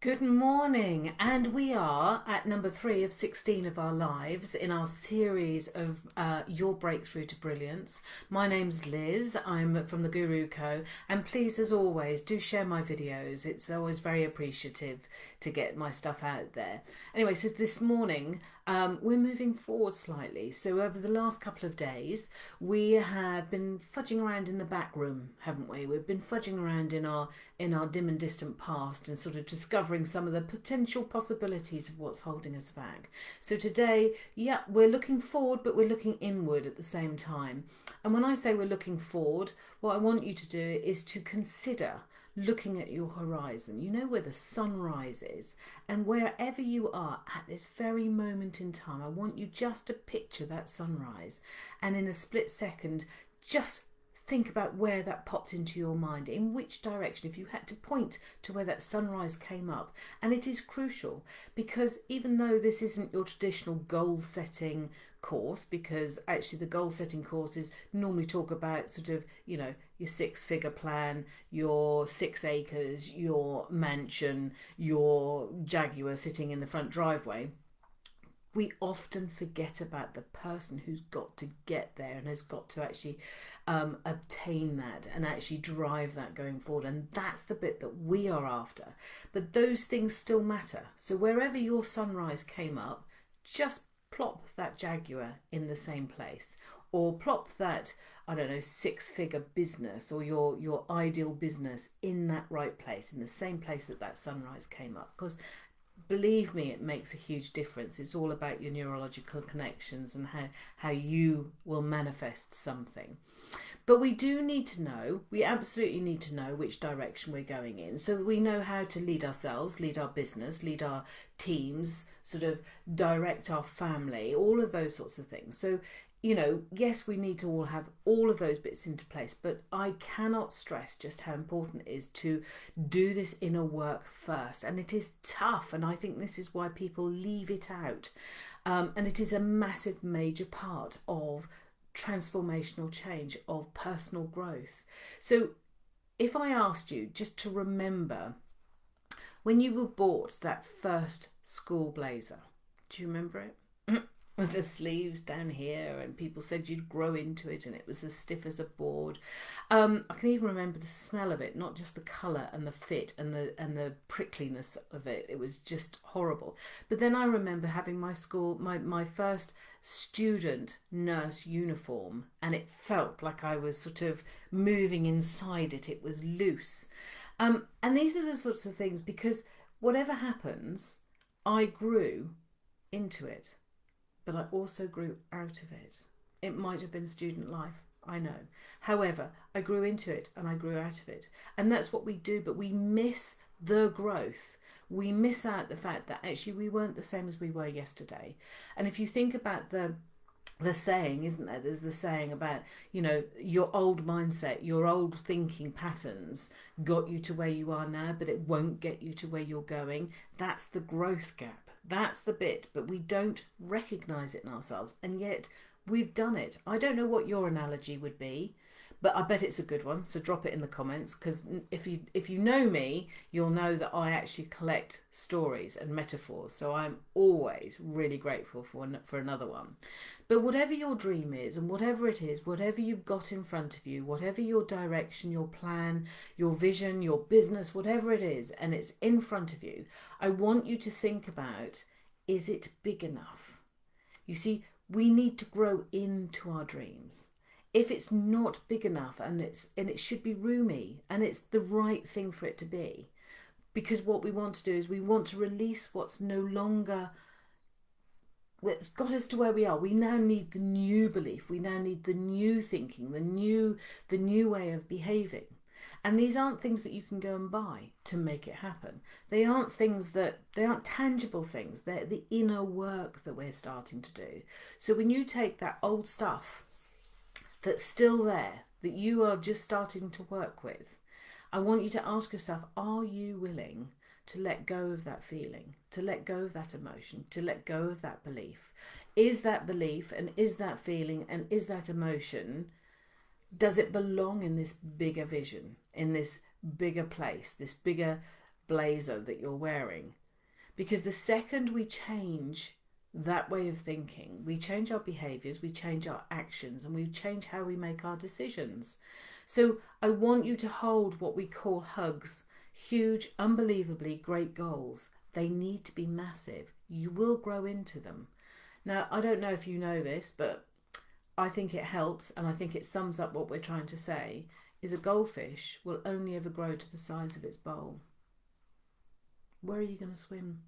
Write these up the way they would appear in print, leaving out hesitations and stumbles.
Good morning, and we are at number 3 of 16 of our lives in our series of Your Breakthrough to Brilliance. My name's Liz, I'm from the Guru Co, and please, as always, do share my videos. It's always very appreciative to get my stuff out there. Anyway, so this morning we're moving forward slightly. So over the last couple of days, we have been fudging around in the back room, haven't we? We've been fudging around in our dim and distant past and sort of discovering some of the potential possibilities of what's holding us back. So today, yeah, we're looking forward, but we're looking inward at the same time. And when I say we're looking forward, what I want you to do is to consider looking at your horizon. You know where the sun rises, and wherever you are at this very moment in time, I want you just to picture that sunrise, and in a split second, just think about where that popped into your mind, in which direction, if you had to point to where that sunrise came up. And it is crucial, because even though this isn't your traditional goal setting course, because actually the goal setting courses normally talk about sort of, you know, your 6-figure plan, your 6 acres, your mansion, your Jaguar sitting in the front driveway, we often forget about the person who's got to get there and has got to actually obtain that and actually drive that going forward. And that's the bit that we are after. But those things still matter. So wherever your sunrise came up, just plop that Jaguar in the same place, or plop that, I don't know, 6-figure business or your ideal business in that right place, in the same place that that sunrise came up. Because believe me, it makes a huge difference. It's all about your neurological connections and how you will manifest something. But we do need to know, we absolutely need to know which direction we're going in, so that we know how to lead ourselves, lead our business, lead our teams, sort of direct our family, all of those sorts of things. So, you know, yes, we need to all have all of those bits into place, but I cannot stress just how important it is to do this inner work first. And it is tough, and I think this is why people leave it out. And it is a massive, major part of transformational change, of personal growth. So if I asked you just to remember when you were bought that first school blazer, do you remember it? With the sleeves down here, and people said you'd grow into it, and it was as stiff as a board. I can even remember the smell of it, not just the colour and the fit and the prickliness of it. It was just horrible. But then I remember having my first student nurse uniform, and it felt like I was sort of moving inside it. It was loose. And these are the sorts of things, because whatever happens, I grew into it. But I also grew out of it. It might have been student life, I know. However, I grew into it and I grew out of it. And that's what we do, but we miss the growth. We miss out the fact that actually we weren't the same as we were yesterday. And if you think about the saying, isn't there? There's the saying about, you know, your old mindset, your old thinking patterns got you to where you are now, but it won't get you to where you're going. That's the growth gap. That's the bit, but we don't recognise it in ourselves, and yet we've done it. I don't know what your analogy would be, but I bet it's a good one, so drop it in the comments, because if you know me, you'll know that I actually collect stories and metaphors, so I'm always really grateful for another one. But whatever your dream is, and whatever it is, whatever you've got in front of you, whatever your direction, your plan, your vision, your business, whatever it is, and it's in front of you, I want you to think about, is it big enough? You see, we need to grow into our dreams. If it's not big enough, and it should be roomy, and it's the right thing for it to be, because what we want to do is we want to release what's no longer, it's got us to where we are. We now need the new belief. We now need the new thinking, the new way of behaving. And these aren't things that you can go and buy to make it happen. They aren't tangible things. They're the inner work that we're starting to do. So when you take that old stuff that's still there, that you are just starting to work with, I want you to ask yourself, are you willing to let go of that feeling, to let go of that emotion, to let go of that belief? Is that belief, and is that feeling, and is that emotion, does it belong in this bigger vision, in this bigger place, this bigger blazer that you're wearing. Because the second we change that way of thinking, we change our behaviors, we change our actions, and we change how we make our decisions. So I want you to hold what we call hugs, huge, unbelievably great goals. They need to be massive. You will grow into them. Now, I don't know if you know this, but I think it helps, and I think it sums up what we're trying to say, is a goldfish will only ever grow to the size of its bowl. Where are you going to swim?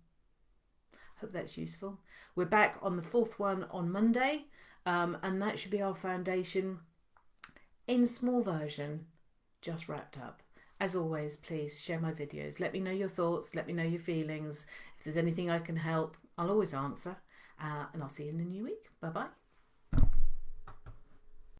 Hope that's useful. We're back on the fourth one on Monday, and that should be our foundation in small version, just wrapped up. As always, please share my videos. Let me know your thoughts. Let me know your feelings. If there's anything I can help, I'll always answer. And I'll see you in the new week. Bye-bye.